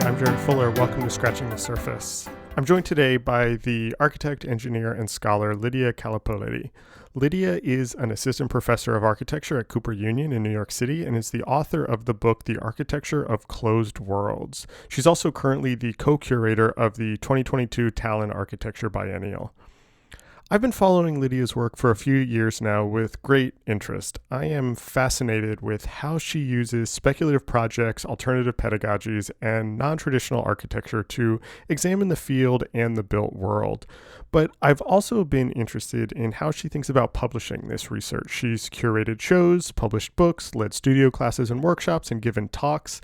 I'm Jarrett Fuller. Welcome to Scratching the Surface. I'm joined today by the architect, engineer, and scholar Lydia Kallipoliti. Lydia is an assistant professor of architecture at Cooper Union in New York City and is the author of the book The Architecture of Closed Worlds. She's also currently the co-curator of the 2022 Tallinn Architecture Biennale. I've been following Lydia's work for a few years now with great interest. I am fascinated with how she uses speculative projects, alternative pedagogies, and non-traditional architecture to examine the field and the built world. But I've also been interested in how she thinks about publishing this research. She's curated shows, published books, led studio classes and workshops, and given talks.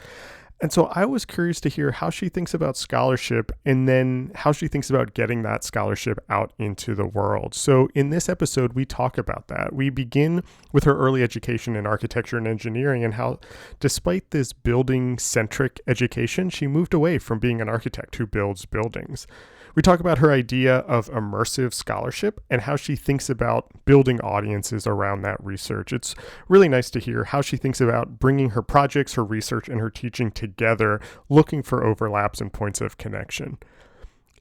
And so I was curious to hear how she thinks about scholarship and then how she thinks about getting that scholarship out into the world. So in this episode, we talk about that. We begin with her early education in architecture and engineering and how, despite this building-centric education, she moved away from being an architect who builds buildings. We talk about her idea of immersive scholarship and how she thinks about building audiences around that research. It's really nice to hear how she thinks about bringing her projects, her research, and her teaching together, looking for overlaps and points of connection.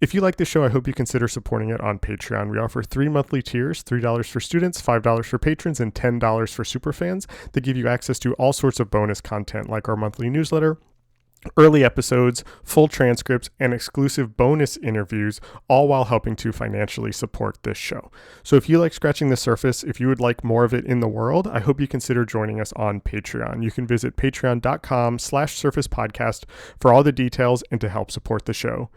If you like this show, I hope you consider supporting it on Patreon. We offer 3 monthly tiers, $3 for students, $5 for patrons, and $10 for superfans that give you access to all sorts of bonus content like our monthly newsletter, early episodes, full transcripts, and exclusive bonus interviews, all while helping to financially support this show. So if you like Scratching the Surface, if you would like more of it in the world, I hope you consider joining us on Patreon. You can visit patreon.com/surfacepodcast for all the details and to help support the show.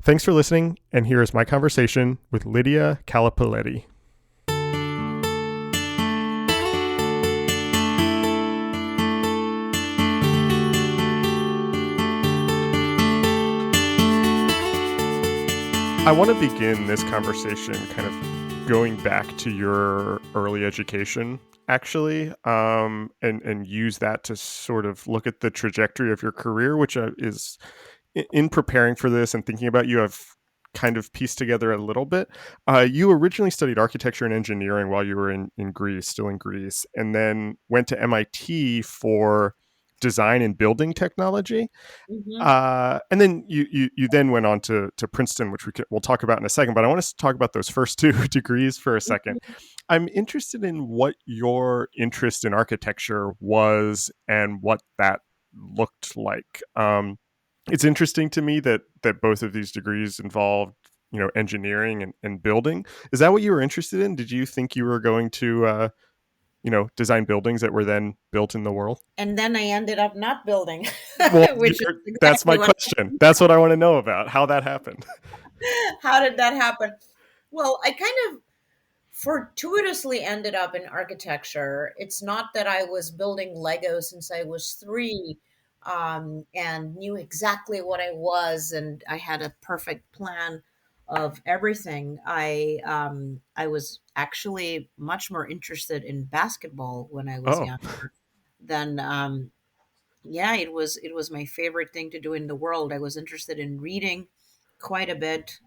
Thanks for listening, and here is my conversation with Lydia Kallipoliti. I want to begin this conversation kind of going back to your early education, actually, and use that to sort of look at the trajectory of your career, which is, in preparing for this and thinking about you, I've kind of pieced together a little bit. You originally studied architecture and engineering while you were in Greece, still in Greece, and then went to MIT for design and building technology. And then you then went on to Princeton, which we'll talk about in a second. But I want to talk about those first 2 degrees for a second. I'm interested in what your interest in architecture was and what that looked like. It's interesting to me that both of these degrees involved, engineering and building. Is that what you were interested in? Did you think you were going to design buildings that were then built in the world? And then I ended up not building. Well, that's my question. That's what I want to know about, how that happened. How did that happen? Well, I kind of fortuitously ended up in architecture. It's not that I was building Lego since I was 3 and knew exactly what I was, and I had a perfect plan of everything. I was actually much more interested in basketball when I was younger than it was my favorite thing to do in the world. I was interested in reading quite a bit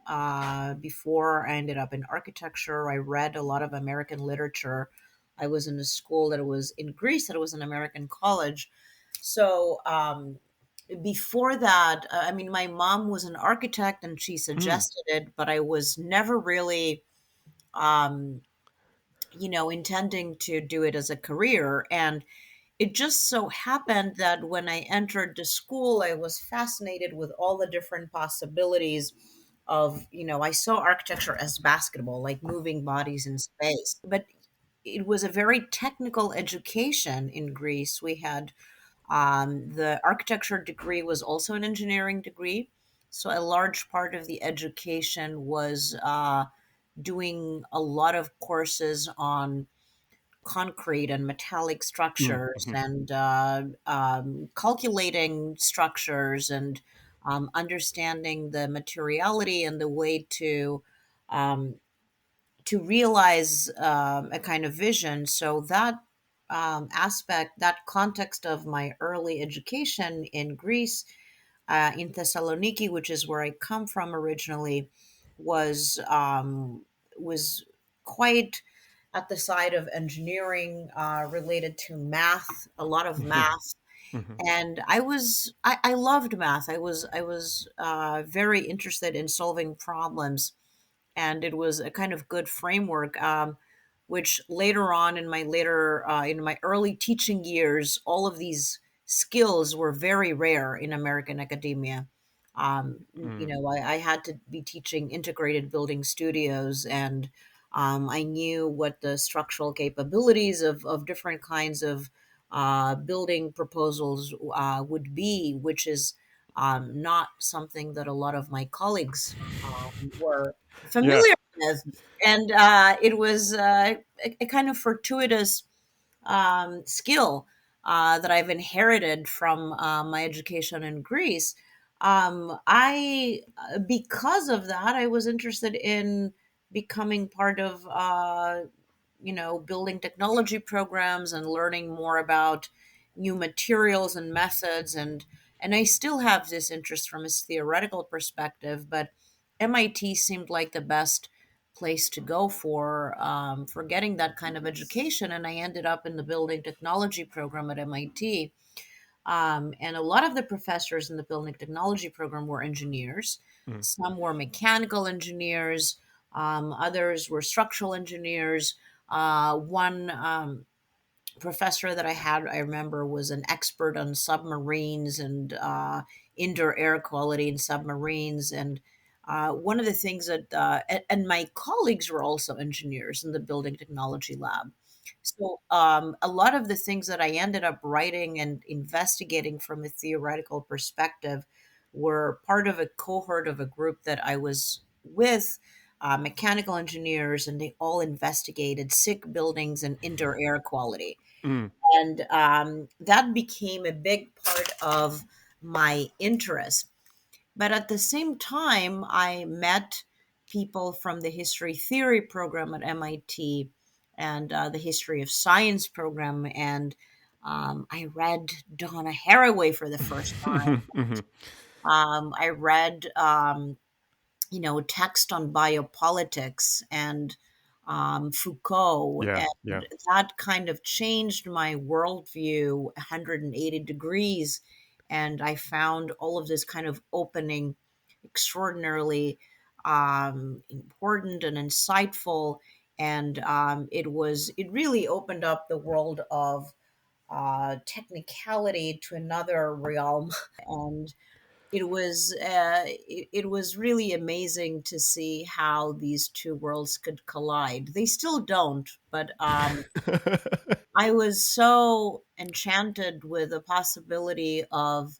before I ended up in architecture. I read a lot of American literature. I was in a school that was in Greece, that was an American college. So before that, my mom was an architect and she suggested it, but I was never really, intending to do it as a career. And it just so happened that when I entered the school, I was fascinated with all the different possibilities of, I saw architecture as basketball, like moving bodies in space. But it was a very technical education in Greece. We had the architecture degree was also an engineering degree. So a large part of the education was doing a lot of courses on concrete and metallic structures and calculating structures and understanding the materiality and the way to realize a kind of vision. So that aspect, that context of my early education in Greece, in Thessaloniki, which is where I come from originally, was quite at the side of engineering related to math, a lot of math. Hmm. And I loved math. I was very interested in solving problems, and it was a kind of good framework. Which later on in my early teaching years, all of these skills were very rare in American academia. Mm. I had to be teaching integrated building studios, and I knew what the structural capabilities of different kinds of building proposals would be, which is not something that a lot of my colleagues were Yeah. familiar with. And it was a kind of fortuitous skill that I've inherited from my education in Greece. Because of that, I was interested in becoming part of building technology programs and learning more about new materials and methods, and I still have this interest from a theoretical perspective, but MIT seemed like the best place to go for getting that kind of education, and I ended up in the building technology program at MIT. And a lot of the professors in the building technology program were engineers. Mm. Some were mechanical engineers, others were structural engineers. One professor that I had, I remember, was an expert on submarines and indoor air quality in submarines. And one of the things and my colleagues were also engineers in the building technology lab. So a lot of the things that I ended up writing and investigating from a theoretical perspective were part of a cohort of a group that I was with, mechanical engineers, and they all investigated sick buildings and indoor air quality. Mm. And that became a big part of my interest. But at the same time, I met people from the history theory program at MIT and the history of science program. And I read Donna Haraway for the first time. Hmm. I read text on biopolitics and Foucault, Yeah. Yeah. and that kind of changed my worldview 180 degrees. And I found all of this kind of opening extraordinarily important and insightful. And it really opened up the world of technicality to another realm. And it was really amazing to see how these two worlds could collide. They still don't, but I was so enchanted with the possibility of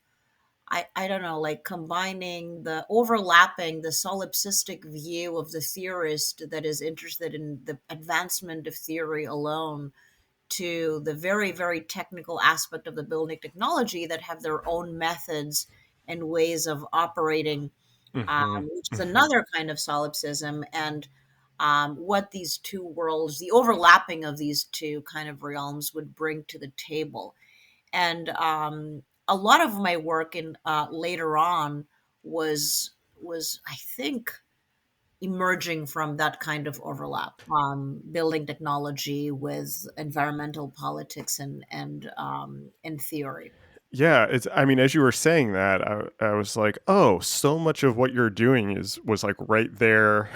I don't know, like combining the overlapping the solipsistic view of the theorist that is interested in the advancement of theory alone to the very, very technical aspect of the building technology that have their own methods and ways of operating, Hmm. which is Hmm. another kind of solipsism. And what these two worlds, the overlapping of these two kind of realms, would bring to the table. And a lot of my work in later on was I think emerging from that kind of overlap, building technology with environmental politics and theory. Yeah, it's, I mean, as you were saying that, I was like, oh, so much of what you're doing was like right there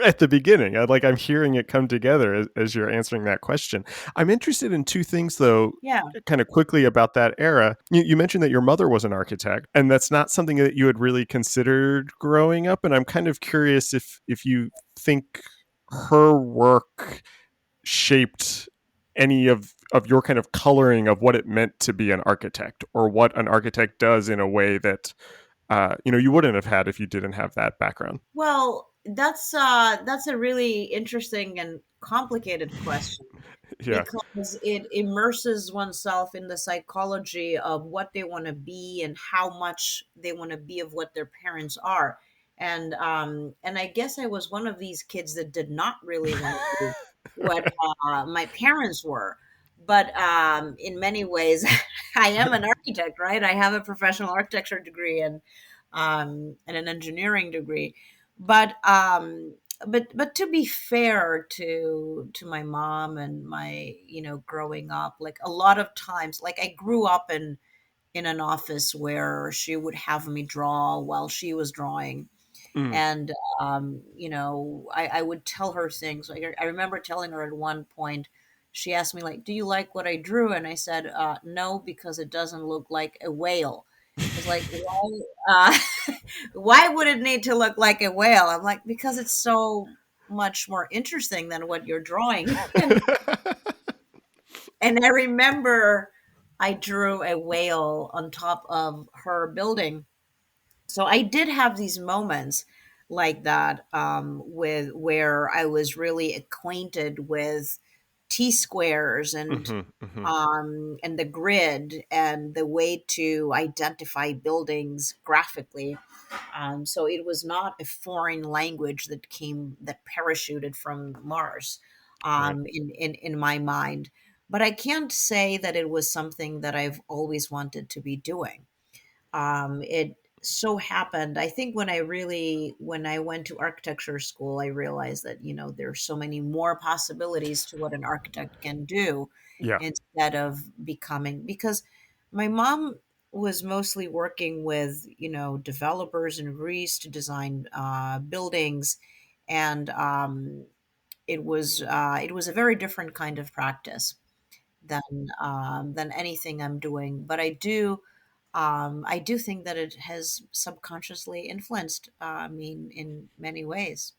at the beginning. I'm hearing it come together as you're answering that question. I'm interested in two things, though, Yeah. kind of quickly about that era. You mentioned that your mother was an architect, and that's not something that you had really considered growing up. And I'm kind of curious if you think her work shaped any of your kind of coloring of what it meant to be an architect or what an architect does in a way that you wouldn't have had if you didn't have that background. Well, that's a really interesting and complicated question, Yeah. because it immerses oneself in the psychology of what they want to be and how much they want to be of what their parents are. And I guess I was one of these kids that did not really want to be what my parents were. But in many ways, I am an architect, right? I have a professional architecture degree and an engineering degree. But but to be fair to my mom and my growing up, like a lot of times, like I grew up in in an office where she would have me draw while she was drawing. Mm. And I would tell her things. Like, I remember telling her at one point, she asked me, like, do you like what I drew? And I said, no, because it doesn't look like a whale. It's like, why, why would it need to look like a whale? I'm like, because it's so much more interesting than what you're drawing. And I remember I drew a whale on top of her building. So I did have these moments like that, with where I was really acquainted with T squares Hmm. Hmm. and the grid and the way to identify buildings graphically. So it was not a foreign language that parachuted from Mars, Right. in my mind. But I can't say that it was something that I've always wanted to be doing. It so happened, I think, when I went to architecture school, I realized that, there's so many more possibilities to what an architect can do Yeah. instead of becoming, because my mom was mostly working with, developers in Greece to design buildings. And it was a very different kind of practice than anything I'm doing. But I do think that it has subconsciously influenced me in many ways.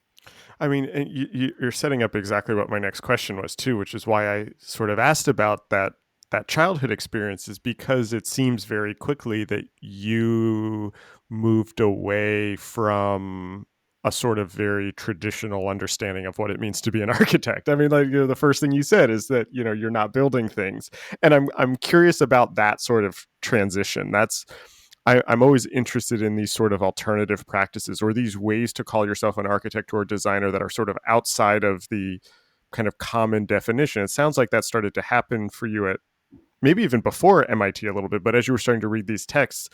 I mean, and you're setting up exactly what my next question was too, which is why I sort of asked about that childhood experience, is because it seems very quickly that you moved away from a sort of very traditional understanding of what it means to be an architect. I mean, like, the first thing you said is that, you're not building things, and I'm curious about that sort of transition. I'm always interested in these sort of alternative practices, or these ways to call yourself an architect or a designer that are sort of outside of the kind of common definition. It sounds like that started to happen for you at maybe even before MIT a little bit, but as you were starting to read these texts,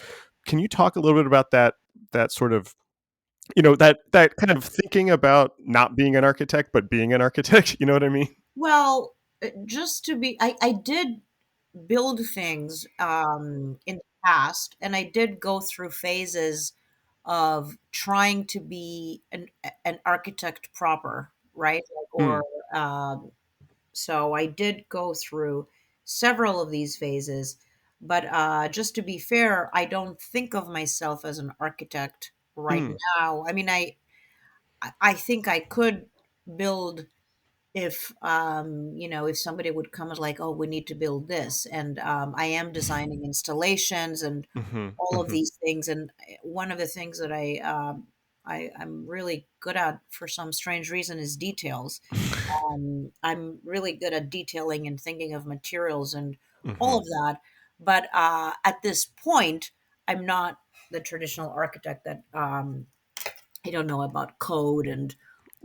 can you talk a little bit about that sort of, that kind of thinking about not being an architect but being an architect? You know what I mean? Well, just to be, I did build things in the past, and I did go through phases of trying to be an architect proper, right? Like, or Mm, um, so I did go through several of these phases. But just to be fair, I don't think of myself as an architect right mm, now. I mean, I think I could build if if somebody would come and, like, oh, we need to build this. And I am designing installations and hmm, all of hmm. these things. And one of the things that I'm really good at, for some strange reason, is details. I'm really good at detailing and thinking of materials and all Hmm. of that. But at this point, I'm not the traditional architect that I don't know about code, and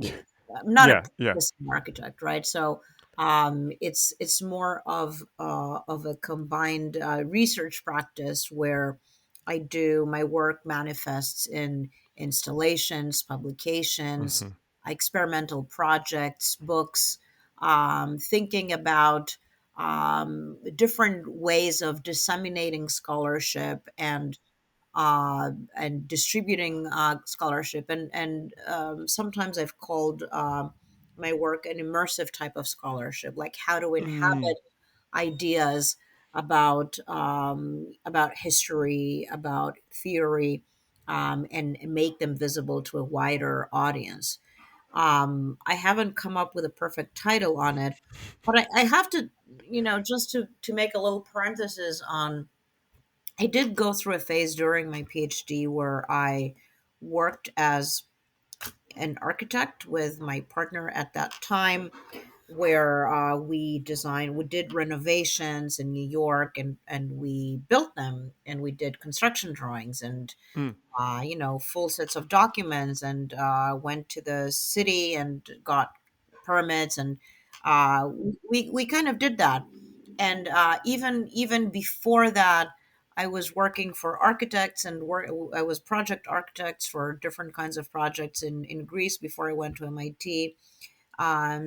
I'm not a Yeah, yeah. practicing architect, right? So it's more of a combined research practice where I do my work manifests in installations, publications, Hmm. experimental projects, books, thinking about different ways of disseminating scholarship and distributing scholarship. And sometimes I've called my work an immersive type of scholarship, like how to Mm, inhabit ideas about history, about theory, and make them visible to a wider audience. I haven't come up with a perfect title on it, but I have to, just to make a little parenthesis on, I did go through a phase during my PhD where I worked as an architect with my partner at that time, where we did renovations in New York, and we built them, and we did construction drawings, and mm, full sets of documents, and went to the city and got permits. And we kind of did that. And even before that, I was working for architects, and I was project architects for different kinds of projects in Greece before I went to MIT.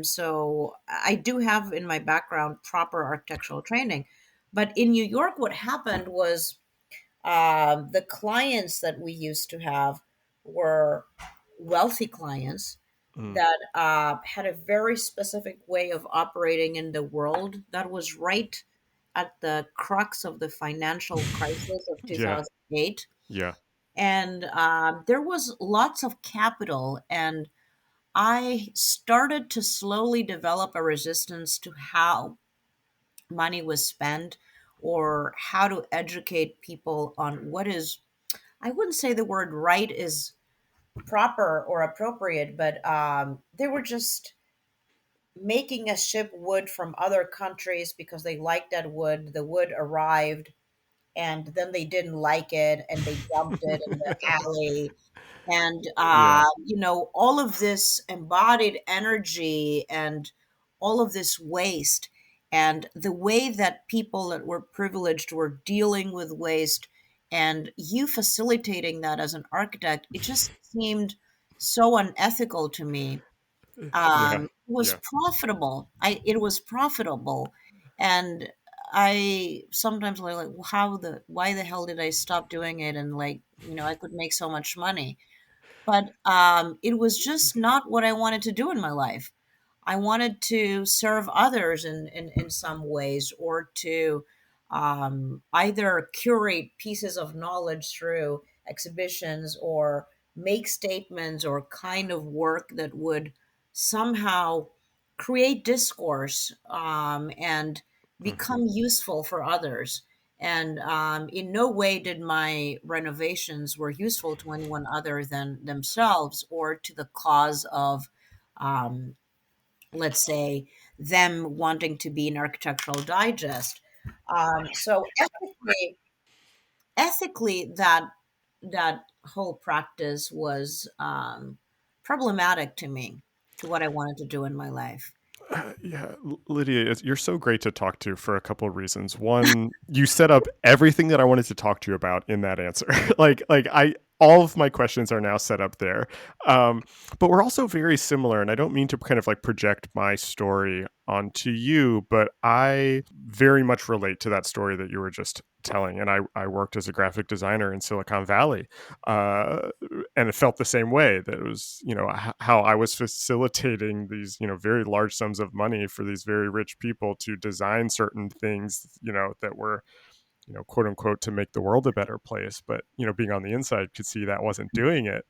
So I do have in my background proper architectural training. But in New York, what happened was The clients that we used to have were wealthy clients Mm. that had a very specific way of operating in the world that was right at the crux of the financial crisis of Yeah. 2008. Yeah. And there was lots of capital, and I started to slowly develop a resistance to how money was spent or how to educate people on what is, I wouldn't say the word right is proper or appropriate, but they were just making us ship wood from other countries because they liked that wood. The wood arrived and then they didn't like it and they dumped it in the alley. And Yeah. all of this embodied energy and all of this waste, and the way that people that were privileged were dealing with waste, and you facilitating that as an architect, it just seemed so unethical to me. Yeah. It was Yeah. profitable. It was profitable, and I sometimes like, "Well, why the hell did I stop doing it?" And like, I could make so much money, but it was just not what I wanted to do in my life. I wanted to serve others in some ways, or to either curate pieces of knowledge through exhibitions, or make statements, or kind of work that would somehow create discourse and Hmm. become useful for others. And in no way did my renovations were useful to anyone other than themselves or to the cause of um, let's say, them wanting to be an architectural digest. So ethically, that whole practice was problematic to me, to what I wanted to do in my life. Yeah, Lydia, you're so great to talk to for a couple of reasons. One, you set up everything that I wanted to talk to you about in that answer. All of my questions are now set up there. Um, but we're also very similar, and I don't mean to kind of like project my story onto you, but I very much relate to that story that you were just telling. And I worked as a graphic designer in Silicon Valley, uh, and it felt the same way. That it was, how I was facilitating these, very large sums of money for these very rich people to design certain things, that were, quote unquote, to make the world a better place. But, being on the inside could see that wasn't doing it.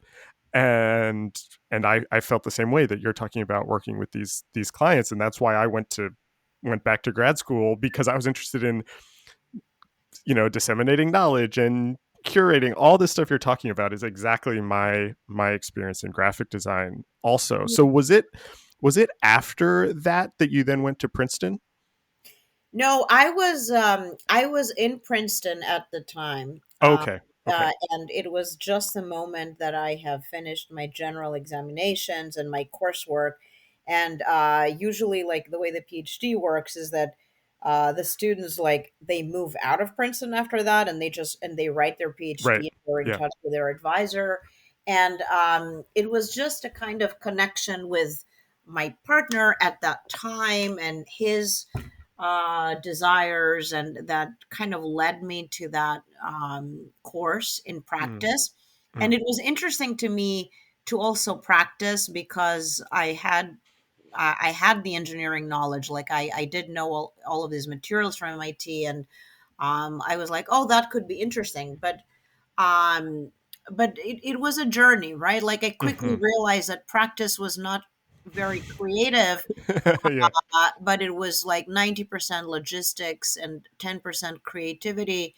And I felt the same way that you're talking about working with these clients. And that's why I went back to grad school, because I was interested in, disseminating knowledge and curating. All this stuff you're talking about is exactly my experience in graphic design also. So was it after that you then went to Princeton? No, I was in Princeton at the time, Okay. Okay. and it was just the moment that I have finished my general examinations and my coursework. And usually, like the way the PhD works is that the students, like, they move out of Princeton after that, and they write their Right. PhD. Or in Yeah. touch with their advisor, and it was just a kind of connection with my partner at that time and his desires, and that kind of led me to that course in Mm, practice. And mm. it was interesting to me to also practice because I had the engineering knowledge. Like I did know all of these materials from MIT, and I was like, oh, that could be interesting. Um, but it was a journey, right? Like I quickly Hmm. realized that practice was not very creative, Yeah. but it was like 90% logistics and 10% creativity.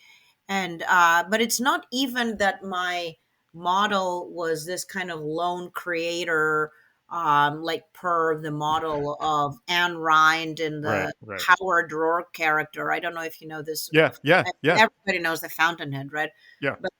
And but it's not even that my model was this kind of lone creator, like per the model of Anne Rind in Right. the Right. Howard Rourke character. I don't know if you know this. Yeah. Yeah. Yeah. Everybody knows the Fountainhead, right? Yeah. But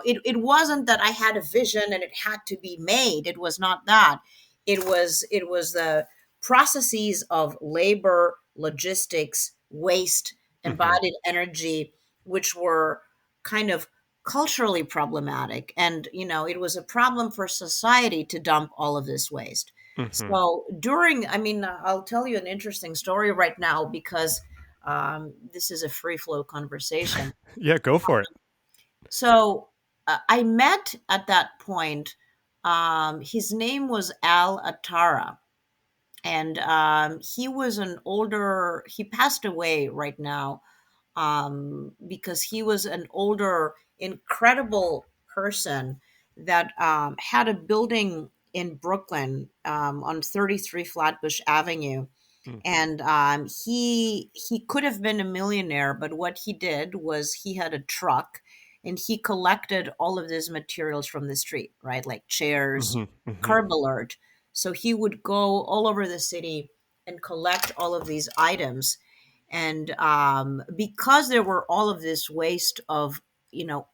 it wasn't that I had a vision and it had to be made. It was not that. It was the processes of labor, logistics, waste, Hmm. embodied energy, which were kind of culturally problematic. And it was a problem for society to dump all of this waste. Hmm. So I mean, I'll tell you an interesting story right now because this is a free flow conversation. Yeah. Go for it. So I met at that point. His name was Al Atara, and he was an older. He passed away right now, because he was an older, incredible person that had a building in Brooklyn, on 33 Flatbush Avenue. Mm, And he could have been a millionaire, but what he did was he had a truck, and he collected all of these materials from the street, right? Like chairs, mhm, mhm, curb alert. So he would go all over the city and collect all of these items. And because there were all of this waste of,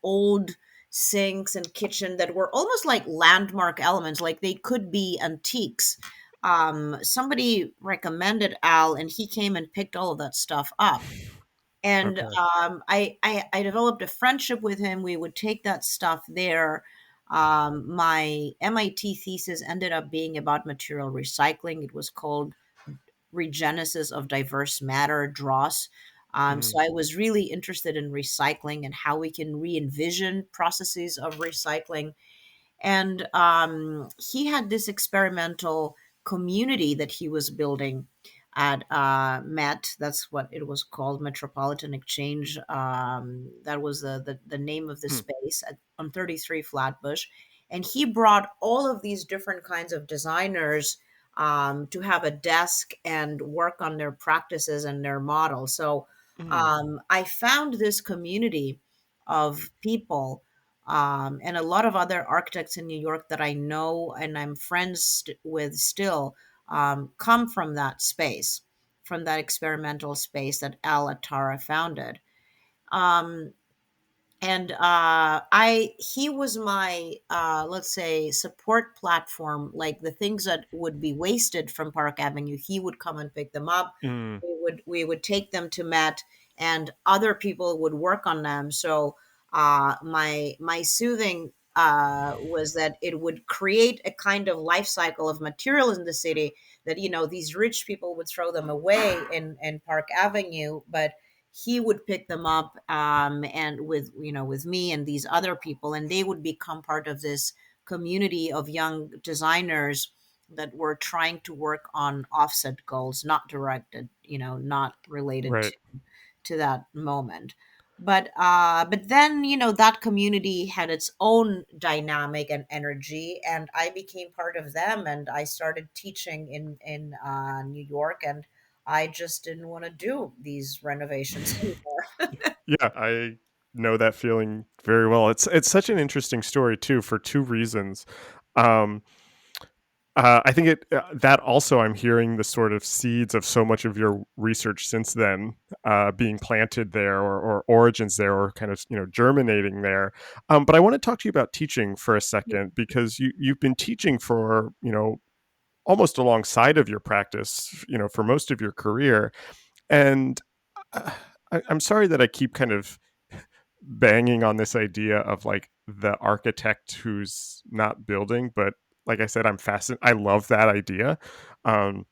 old sinks and kitchen that were almost like landmark elements, like they could be antiques. Somebody recommended Al, and he came and picked all of that stuff up. And okay. I developed a friendship with him. We would take that stuff there. My MIT thesis ended up being about material recycling. It was called Regenesis of Diverse Matter, dross. So Mm, I was really interested in recycling and how we can re-envision processes of recycling. And he had this experimental community that he was building at MET. That's what it was called, Metropolitan Exchange. That was the name of the mm, space on 33 Flatbush. And he brought all of these different kinds of designers to have a desk and work on their practices and their models. So mm, I found this community of people, and a lot of other architects in New York that I know and I'm friends with still, come from that space, from that experimental space that Al Attara founded. Um, and I he was my, let's say, support platform. Like the things that would be wasted from Park Avenue, he would come and pick them up. mm, We would take them to Met, and other people would work on them. So my soothing was that it would create a kind of life cycle of materials in the city, that these rich people would throw them away in Park Avenue, but he would pick them up, and with me and these other people, and they would become part of this community of young designers that were trying to work on offset goals, not directed, not related right. to that moment. But then, that community had its own dynamic and energy, and I became part of them, and I started teaching in New York, and I just didn't want to do these renovations anymore. Yeah, I know that feeling very well. It's such an interesting story too for two reasons. Um, I think that also I'm hearing the sort of seeds of so much of your research since then being planted there, or origins there, or kind of germinating there. But I want to talk to you about teaching for a second, because you've been teaching for almost alongside of your practice, for most of your career. And uh, I'm sorry that I keep kind of banging on this idea of like the architect who's not building, but like I said, I'm fascinated. I love that idea. Um,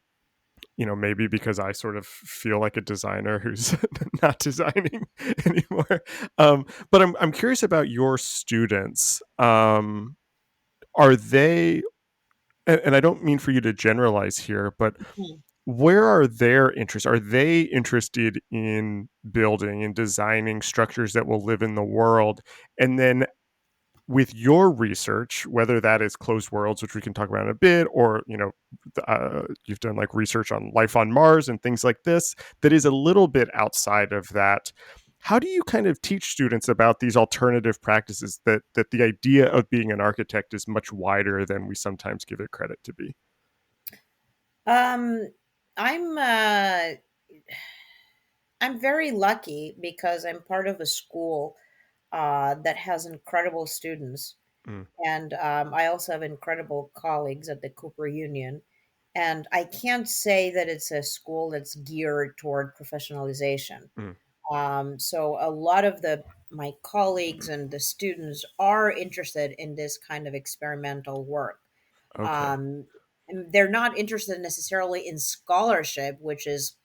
maybe because I sort of feel like a designer who's not designing anymore. But I'm curious about your students. Are they, and I don't mean for you to generalize here, but Mhm. where are their interests? Are they interested in building and designing structures that will live in the world? And then with your research, whether that is closed worlds, which we can talk about in a bit, or you've done like research on life on Mars and things like this, that is a little bit outside of that. How do you kind of teach students about these alternative practices, that the idea of being an architect is much wider than we sometimes give it credit to be? um i'm uh I'm very lucky because I'm part of a school that has incredible students. Mm, And I also have incredible colleagues at the Cooper Union. And I can't say that it's a school that's geared toward professionalization. mm, So a lot of my colleagues and the students are interested in this kind of experimental work. okay. Um, and they're not interested necessarily in scholarship, which is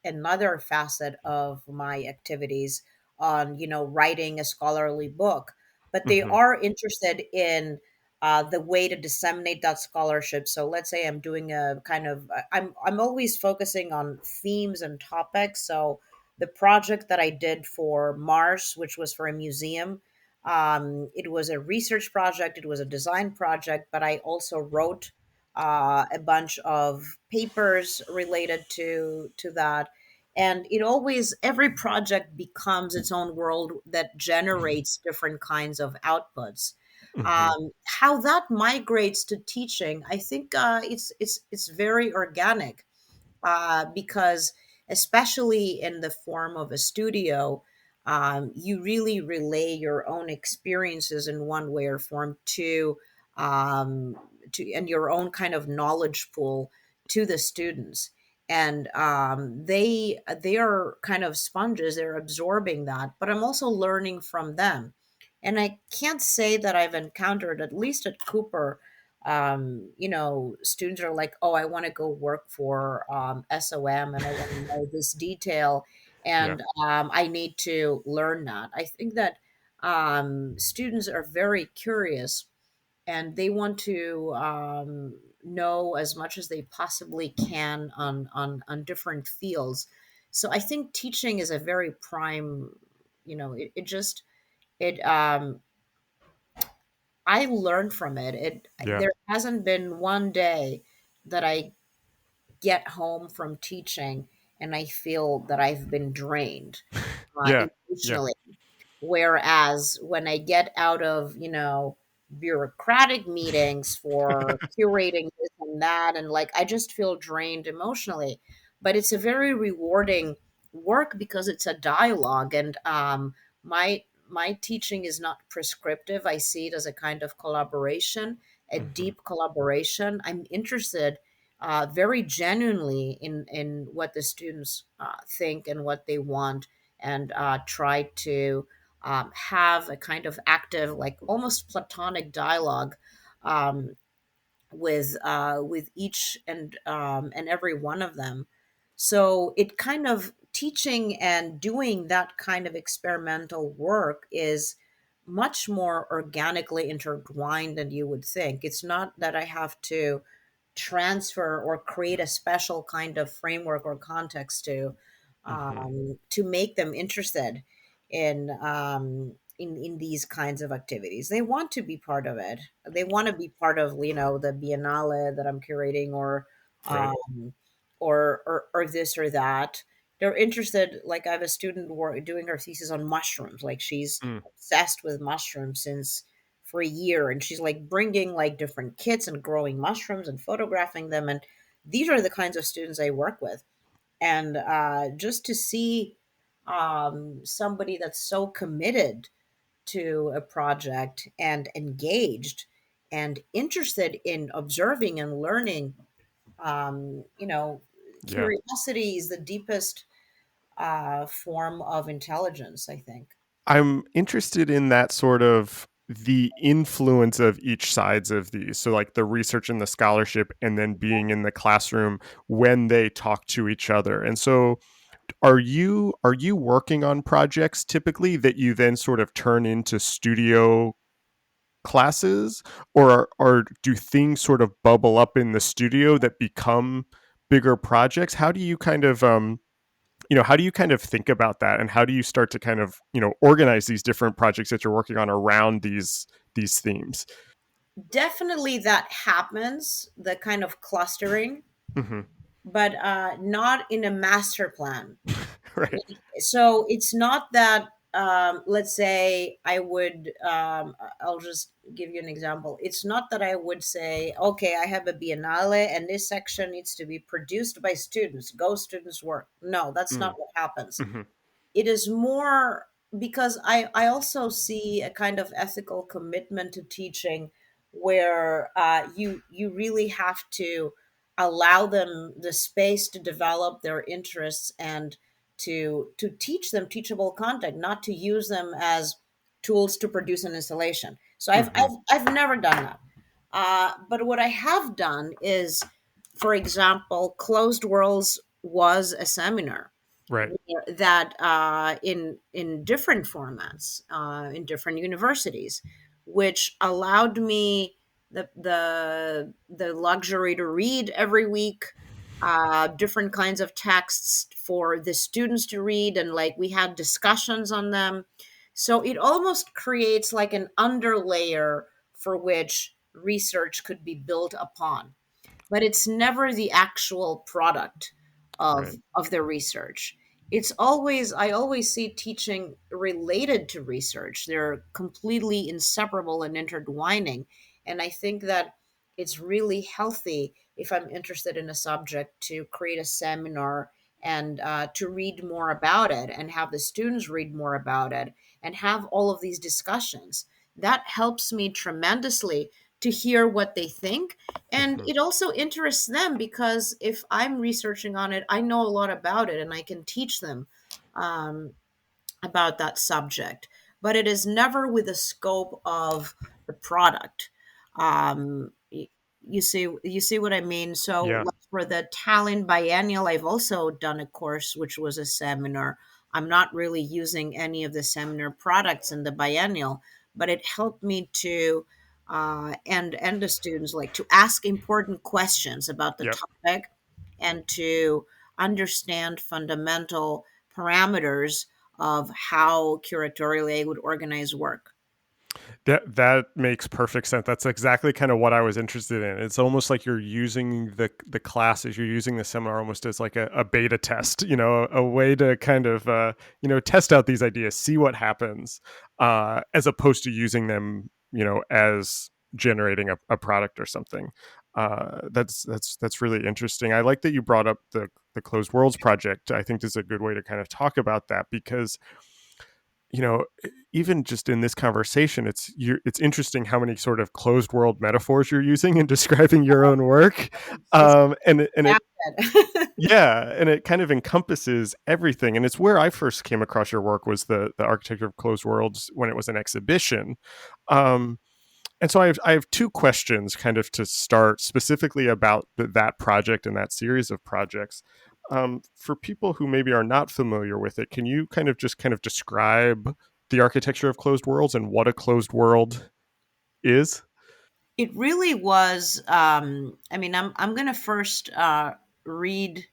another facet of my activities on, writing a scholarly book. but they Hmm. are interested in the way to disseminate that scholarship. So let's say I'm doing a kind of I'm always focusing on themes and topics. So the project that I did for Mars, which was for a museum, it was a research project, it was a design project, but I also wrote a bunch of papers related to that. And it always, every project becomes its own world that generates different kinds of outputs. Hmm. How that migrates to teaching, I think it's very organic, because especially in the form of a studio, you really relay your own experiences in one way or form um, to and your own kind of knowledge pool to the students. And they are kind of sponges, they're absorbing that, but I'm also learning from them. And I can't say that I've encountered, at least at Cooper, students are like, oh, I want to go work for SOM and I want to know this detail, Yeah. and I need to learn that. I think that students are very curious and they want to know as much as they possibly can on different fields. So I think teaching is a very prime, it just, it I learned from it. Yeah. There hasn't been one day that I get home from teaching and I feel that I've been drained Yeah. Yeah. emotionally. Whereas when I get out of, bureaucratic meetings for curating this and that, and like I just feel drained emotionally. But it's a very rewarding work because it's a dialogue, and my teaching is not prescriptive. I see it as a kind of collaboration, a Hmm. deep collaboration. I'm interested very genuinely in what the students think and what they want, and try to have a kind of active, like almost platonic dialogue with each and every one of them. So it kind of, teaching and doing that kind of experimental work is much more organically intertwined than you would think. It's not that I have to transfer or create a special kind of framework or context Hmm. to make them interested in these kinds of activities. They want to be part of it. They want to be part of, the biennale that I'm curating, Right. um, or this or that. They're interested. Like I have a student doing her thesis on mushrooms. Like she's Mm. obsessed with mushrooms since for a year, and she's like bringing like different kits and growing mushrooms and photographing them. And these are the kinds of students I work with. And just to see somebody that's so committed to a project and engaged and interested in observing and learning, Yeah. curiosity is the deepest form of intelligence, I think. I'm interested in that sort of the influence of each sides of these. So like the research and the scholarship and then being in the classroom when they talk to each other. And so are you working on projects typically that you then sort of turn into studio classes, or do things sort of bubble up in the studio that become bigger projects? How do you kind of how do you kind of think about that, and how do you start to kind of organize these different projects that you're working on around these themes? Definitely that happens, the kind of clustering, Hmm. but not in a master plan. Right. So it's not that, let's say I would, I'll just give you an example. It's not that I would say, okay, I have a biennale and this section needs to be produced by students, go students work. No, that's Mm. not what happens. Hmm. It is more because I also see a kind of ethical commitment to teaching where you really have to allow them the space to develop their interests and to teach them teachable content, not to use them as tools to produce an installation. So Hmm. I've never done that. But what I have done is, for example, Closed Worlds was a seminar, Right. that in different formats, in different universities, which allowed me the luxury to read every week, different kinds of texts for the students to read, and like we had discussions on them. So it almost creates like an underlayer for which research could be built upon, but it's never the actual product Right. of the research. It's always, I always see teaching related to research. They're completely inseparable and intertwining. And I think that it's really healthy, if I'm interested in a subject, to create a seminar and to read more about it and have the students read more about it and have all of these discussions. That helps me tremendously to hear what they think. And Mhm. it also interests them, because if I'm researching on it, I know a lot about it and I can teach them um, about that subject. But it is never with the scope of the product. You see what I mean? So Yeah. like for the Tallinn Biennial, I've also done a course which was a seminar. I'm not really using any of the seminar products in the biennial, but it helped me to and the students, like, to ask important questions about the Yep. topic and to understand fundamental parameters of how curatorially I would organize work. That makes perfect sense. That's exactly kind of what I was interested in. It's almost like you're using the classes, you're using the seminar almost as like a beta test, a way to kind of test out these ideas, see what happens, as opposed to using them, as generating a product or something. That's really interesting. I like that you brought up the Closed Worlds project. I think this is a good way to kind of talk about that because even just in this conversation, it's interesting how many sort of closed world metaphors you're using in describing your own work, It's and it adapted. yeah, and it kind of encompasses everything. And it's where I first came across your work was the architecture of closed worlds when it was an exhibition. Um, and so I have two questions kind of to start specifically about that project and that series of projects. For people who maybe are not familiar with it, can you kind of describe the architecture of closed worlds and what a closed world is? It really was. I mean, I'm gonna first read,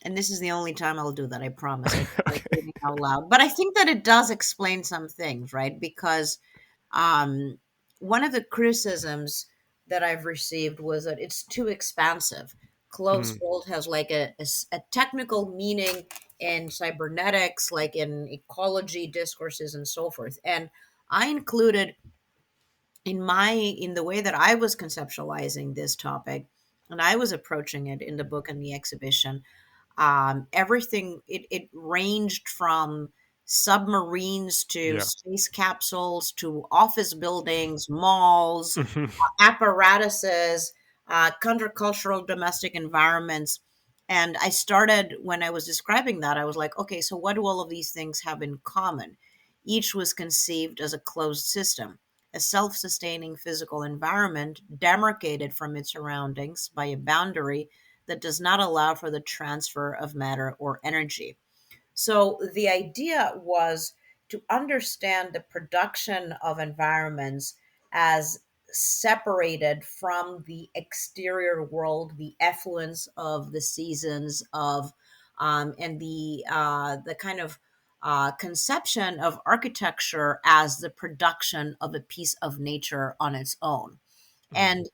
and this is the only time I'll do that. I promise. I don't like Okay. reading out loud, but I think that it does explain some things, right? Because um, one of the criticisms that I've received was that it's too expansive. Closed Mm, world has like a technical meaning in cybernetics, like in ecology discourses and so forth. And I included in the way that I was conceptualizing this topic, and I was approaching it in the book and the exhibition, everything, it ranged from submarines to yeah. space capsules to office buildings, malls, Mhm. apparatuses, countercultural domestic environments. And I started, when I was describing that, I was like, okay, so what do all of these things have in common? Each was conceived as a closed system, a self sustaining physical environment demarcated from its surroundings by a boundary that does not allow for the transfer of matter or energy. So the idea was to understand the production of environments as separated from the exterior world, the effluence of the seasons of, and the kind of conception of architecture as the production of a piece of nature on its own. Mm, And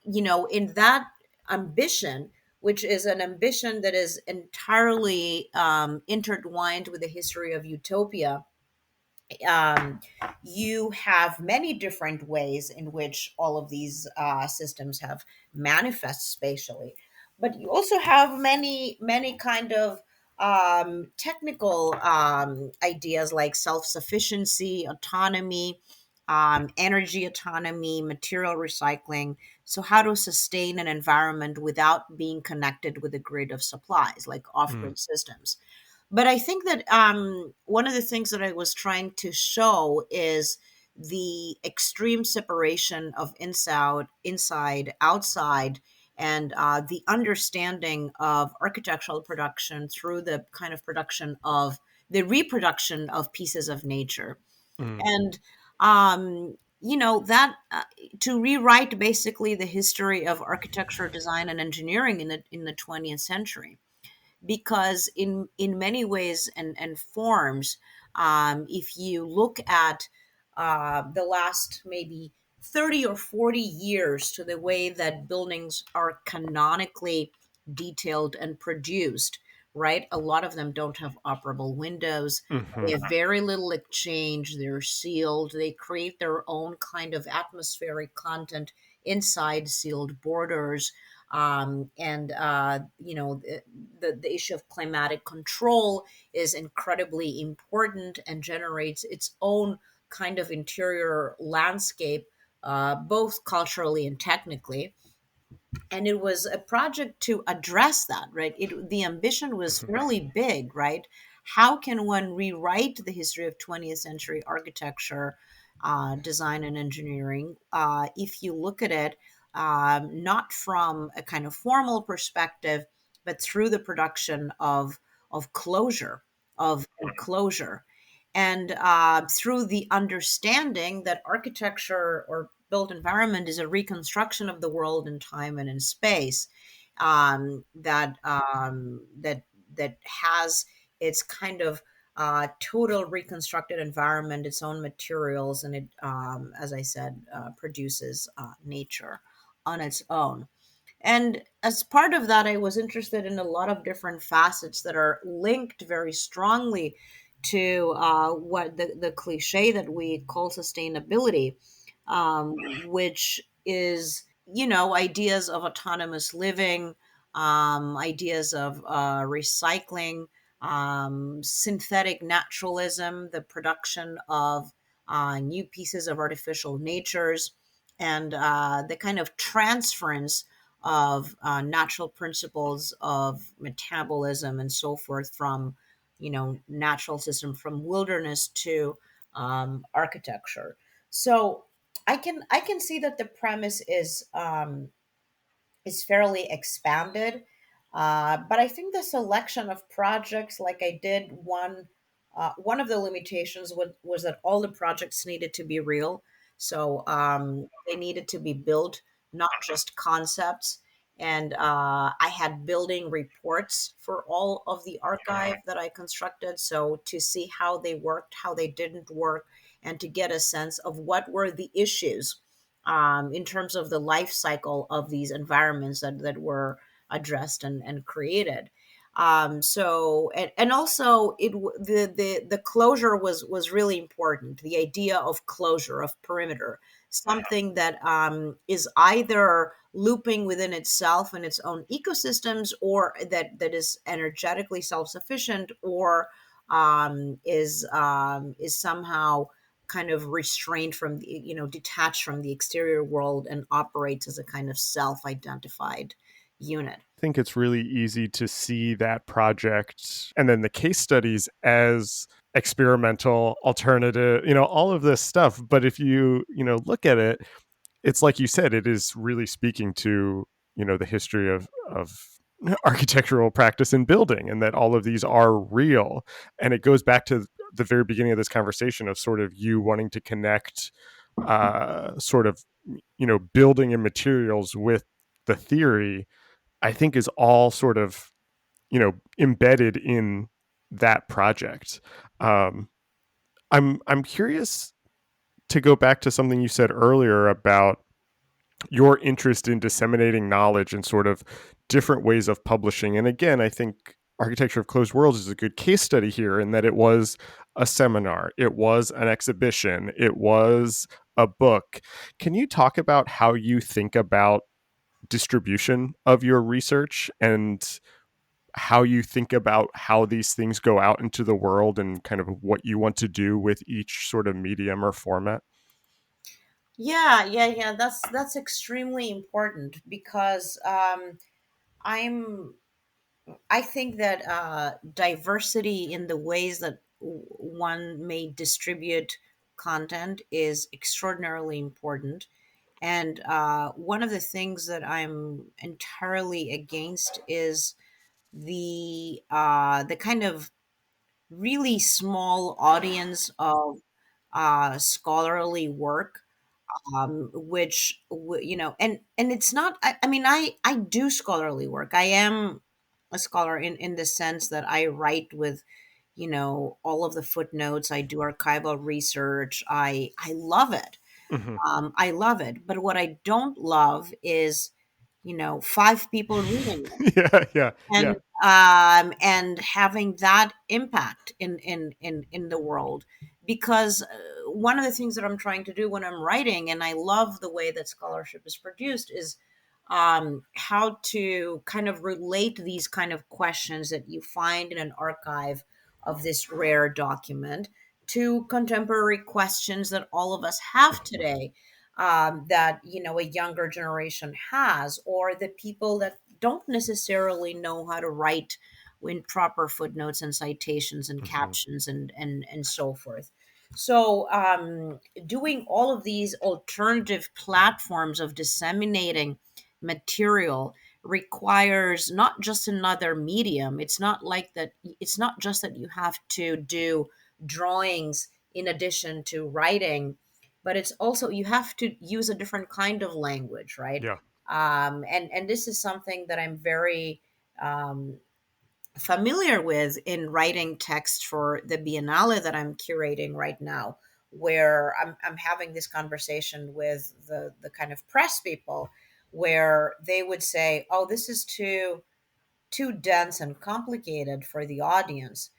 in that ambition, which is an ambition that is entirely intertwined with the history of utopia, um, you have many different ways in which all of these systems have manifest spatially, but you also have many kind of technical ideas like self-sufficiency, autonomy, energy autonomy, material recycling. So how to sustain an environment without being connected with a grid of supplies, like mm, off-grid systems. But I think that one of the things that I was trying to show is the extreme separation of inside, outside, and the understanding of architectural production through the kind of production of the reproduction of pieces of nature. Mm, And that to rewrite basically the history of architecture, design, and engineering in the 20th century, because in many ways and forms, if you look at the last maybe 30 or 40 years to the way that buildings are canonically detailed and produced, right? A lot of them don't have operable windows. They hmm have very little exchange. They're sealed. They create their own kind of atmospheric content inside sealed borders. And the issue of climatic control is incredibly important and generates its own kind of interior landscape, both culturally and technically. And it was a project to address that, right? The ambition was fairly big, right? How can one rewrite the history of 20th century architecture, design, and engineering, if you look at it not from a kind of formal perspective, but through the production of closure, of enclosure, and through the understanding that architecture or built environment is a reconstruction of the world in time and in space, that has its kind of total reconstructed environment, its own materials, and it, as I said, produces nature on its own. And as part of that, I was interested in a lot of different facets that are linked very strongly to what the cliche that we call sustainability, which is, ideas of autonomous living, ideas of recycling, synthetic naturalism, the production of new pieces of artificial natures, and the kind of transference of natural principles of metabolism and so forth from, natural system, from wilderness to architecture. So I can see that the premise is fairly expanded. But I think the selection of projects, like I did one of the limitations was that all the projects needed to be real. So they needed to be built, not just concepts. And I had building reports for all of the archive that I constructed. So to see how they worked, how they didn't work, and to get a sense of what were the issues in terms of the life cycle of these environments that were addressed and created. So and also the closure was really important. The idea of closure, of perimeter, something that is either looping within itself and its own ecosystems, or that is energetically self-sufficient, or is somehow kind of restrained from the, detached from the exterior world and operates as a kind of self-identified unit. I think it's really easy to see that project and then the case studies as experimental, alternative, all of this stuff. But if you look at it, it's like you said, it is really speaking to, the history of architectural practice in building, and that all of these are real. And it goes back to the very beginning of this conversation of sort of you wanting to connect sort of, building and materials with the theory. I think is all sort of, embedded in that project. Um, I'm curious to go back to something you said earlier about your interest in disseminating knowledge and sort of different ways of publishing. And again, I think Architecture of Closed Worlds is a good case study here in that it was a seminar, it was an exhibition, it was a book. Can you talk about how you think about distribution of your research and how you think about how these things go out into the world and kind of what you want to do with each sort of medium or format? Yeah. That's extremely important because I'm I think that diversity in the ways that one may distribute content is extraordinarily important. And one of the things that I'm entirely against is the kind of really small audience of scholarly work, and it's not. I mean, I do scholarly work. I am a scholar in the sense that I write with, all of the footnotes. I do archival research. I love it. Hmm. I love it. But what I don't love is, five people reading it Yeah, yeah, and yeah. and having that impact in the world, because one of the things that I'm trying to do when I'm writing, and I love the way that scholarship is produced, is how to kind of relate these kind of questions that you find in an archive of this rare document to contemporary questions that all of us have today, that a younger generation has, or the people that don't necessarily know how to write in proper footnotes and citations and Hmm. captions and so forth. So doing all of these alternative platforms of disseminating material requires not just another medium. It's not like that. It's not just that you have to do drawings in addition to writing, but it's also you have to use a different kind of language, right? Yeah, And this is something that I'm very um, familiar with in writing text for the Biennale that I'm curating right now, where I'm having this conversation with the kind of press people, where they would say, "Oh, this is too dense and complicated for the audience,"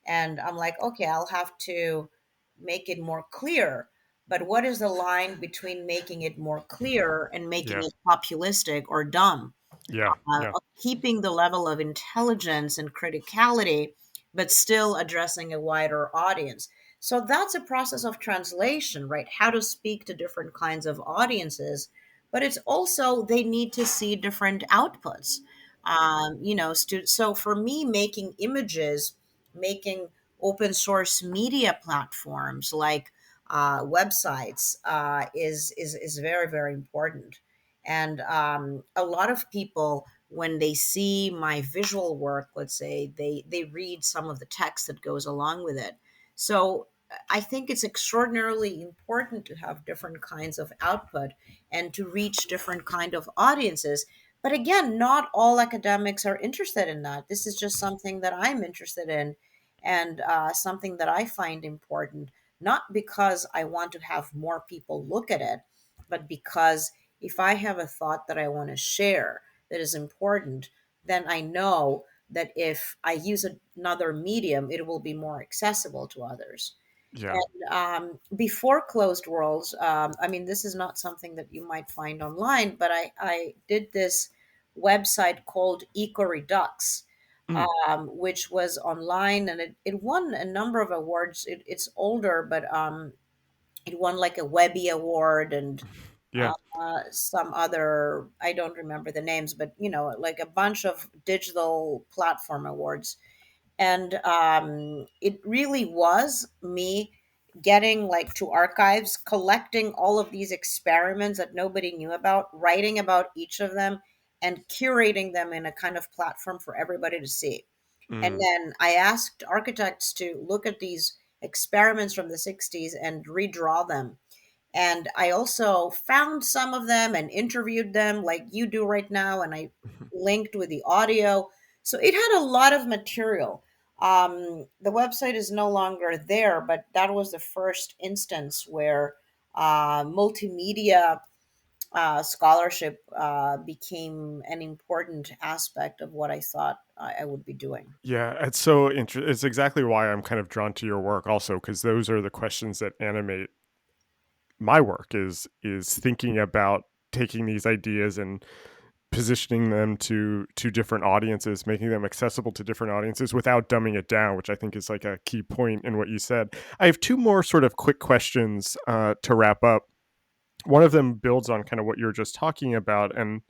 and I'm like, "Okay, I'll have to make it more clear." But what is the line between making it more clear and making yeah, it populistic or dumb? yeah, yeah, Of keeping the level of intelligence and criticality, but still addressing a wider audience. So that's a process of translation, right? How to speak to different kinds of audiences, but it's also they need to see different outputs. So for me, making images, making open source media platforms like websites is very very important. And a lot of people, when they see my visual work, let's say, they read some of the text that goes along with it. So I think it's extraordinarily important to have different kinds of output and to reach different kind of audiences. But again, not all academics are interested in that. This is just something that I'm interested in, and something that I find important, not because I want to have more people look at it, but because if I have a thought that I want to share that is important, then I know that if I use another medium, it will be more accessible to others. yeah. And before closed worlds, I mean, this is not something that you might find online, but I did this website called Eco Redux, Mm, which was online, and it won a number of awards. It's older, but it won like a Webby Award and yeah, some other, I don't remember the names, but like a bunch of digital platform awards. And it really was me getting like to archives, collecting all of these experiments that nobody knew about, writing about each of them, and curating them in a kind of platform for everybody to see. And mm, then I asked architects to look at these experiments from the 60s and redraw them. And I also found some of them and interviewed them like you do right now. And I linked with the audio. So it had a lot of material. The website is no longer there, but that was the first instance where multimedia scholarship became an important aspect of what I thought I would be doing. yeah. It's so interesting. It's exactly why I'm kind of drawn to your work, also, because those are the questions that animate my work. Is thinking about taking these ideas and positioning them to different audiences, making them accessible to different audiences without dumbing it down, which I think is like a key point in what you said. I have two more sort of quick questions to wrap up. One of them builds on kind of what you were just talking about, and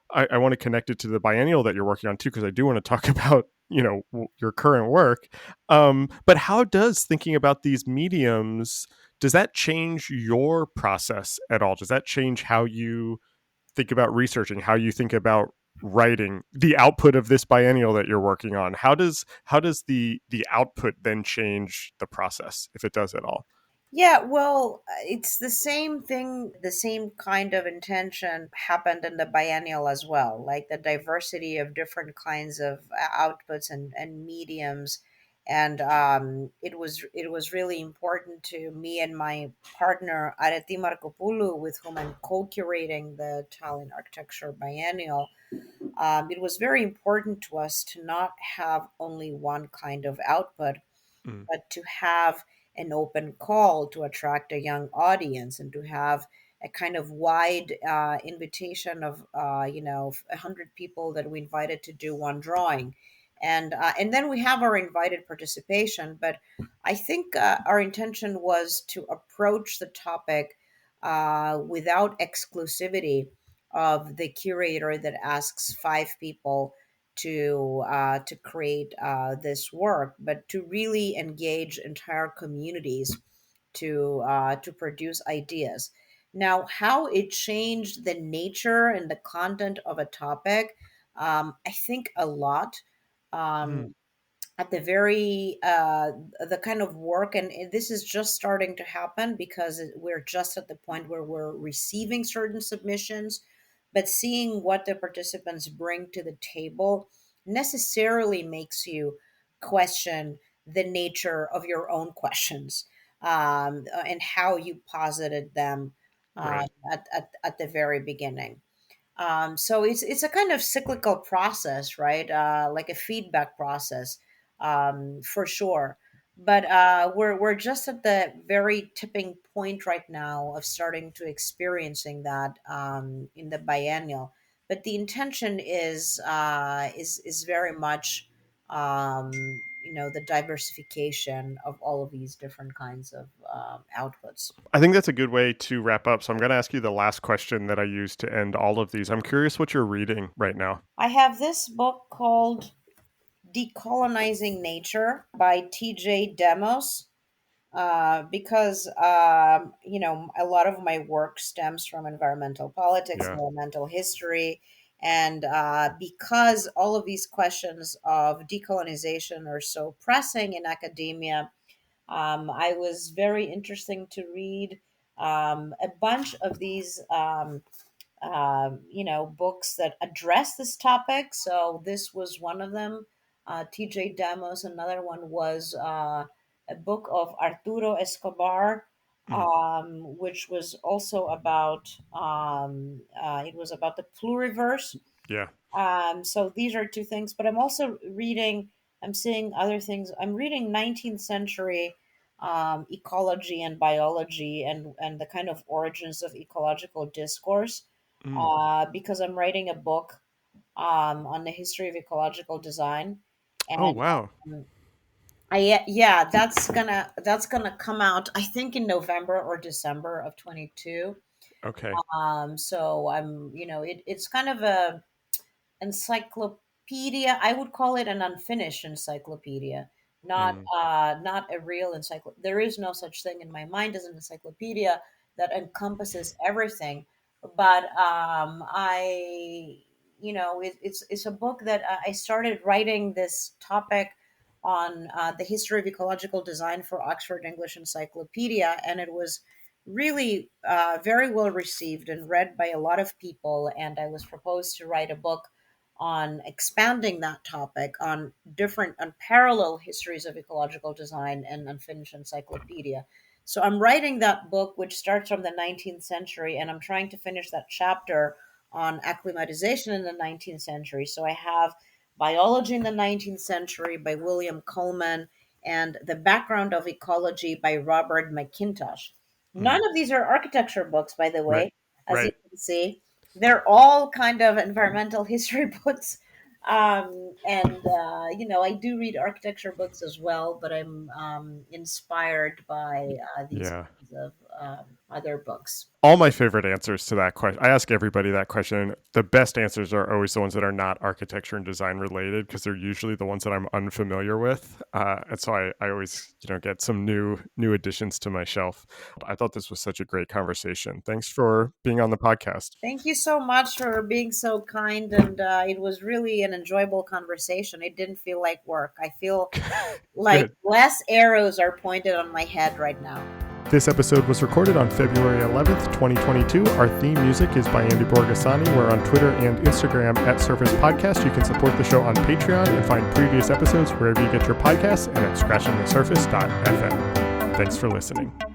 I want to connect it to the biennial that you're working on too, because I do want to talk about your current work. But how does thinking about these mediums, does that change your process at all? Does that change how you think about researching, how you think about writing, the output of this biennial that you're working on? How does the output then change the process, if it does at all? Yeah, well, it's the same thing, the same kind of intention happened in the biennial as well, like the diversity of different kinds of outputs and mediums. And it was really important to me and my partner, Areti Markopoulou, with whom I'm co-curating the Tallinn Architecture Biennial. It was very important to us to not have only one kind of output, Mm, but to have an open call to attract a young audience and to have a kind of wide invitation of 100 people that we invited to do one drawing, and then we have our invited participation. But I think our intention was to approach the topic without exclusivity of the curator that asks five people to create this work, but to really engage entire communities to produce ideas. Now, how it changed the nature and the content of a topic, I think a lot. mm, Um, at the very the kind of work, and this is just starting to happen because we're just at the point where we're receiving certain submissions, but seeing what the participants bring to the table necessarily makes you question the nature of your own questions, and how you posited them right. at the very beginning. So it's a kind of cyclical process, right? Like a feedback process, for sure. But we're just at the very tipping point right now of starting to experiencing that in the biennial. But the intention is very much the diversification of all of these different kinds of outputs. I think that's a good way to wrap up. So I'm going to ask you the last question that I use to end all of these. I'm curious what you're reading right now. I have this book called Decolonizing Nature by TJ Demos, because a lot of my work stems from environmental politics, Yeah. environmental history, and because all of these questions of decolonization are so pressing in academia, I was very interesting to read a bunch of these books that address this topic. So this was one of them. TJ Damos. Another one was a book of Arturo Escobar, Mm, which was also about it was about the pluriverse. yeah. So these are two things, but I'm also reading, I'm seeing other things. I'm reading 19th century ecology and biology, and the kind of origins of ecological discourse, Mm. because I'm writing a book on the history of ecological design. Oh, And wow. yeah, that's gonna come out, I think, in November or December of 22. Okay. So it's kind of a encyclopedia. I would call it an unfinished encyclopedia, not Mm, not a real encyclopedia. There is no such thing in my mind as an encyclopedia that encompasses everything. But it's a book that I started writing this topic on the history of ecological design for Oxford English Encyclopedia, and it was really very well received and read by a lot of people. And I was proposed to write a book on expanding that topic on different on parallel histories of ecological design and unfinished encyclopedia. So I'm writing that book, which starts from the 19th century, and I'm trying to finish that chapter on acclimatization in the 19th century. So I have biology in the 19th century by William Coleman and the background of ecology by Robert McIntosh. mm. None of these are architecture books, by the Right. way, as you Right. can see. They're all kind of environmental history books. And I do read architecture books as well, but I'm inspired by these Yeah. kinds of other books? All my favorite answers to that question. I ask everybody that question. The best answers are always the ones that are not architecture and design related, because they're usually the ones that I'm unfamiliar with. And so I always, get some new additions to my shelf. I thought this was such a great conversation. Thanks for being on the podcast. Thank you so much for being so kind. And it was really an enjoyable conversation. It didn't feel like work. I feel like Good. less arrows are pointed on my head right now. This episode was recorded on February 11th, 2022. Our theme music is by Andy Borgasani. We're on Twitter and Instagram at Surface Podcast. You can support the show on Patreon and find previous episodes wherever you get your podcasts and at scratchingthesurface.fm. Thanks for listening.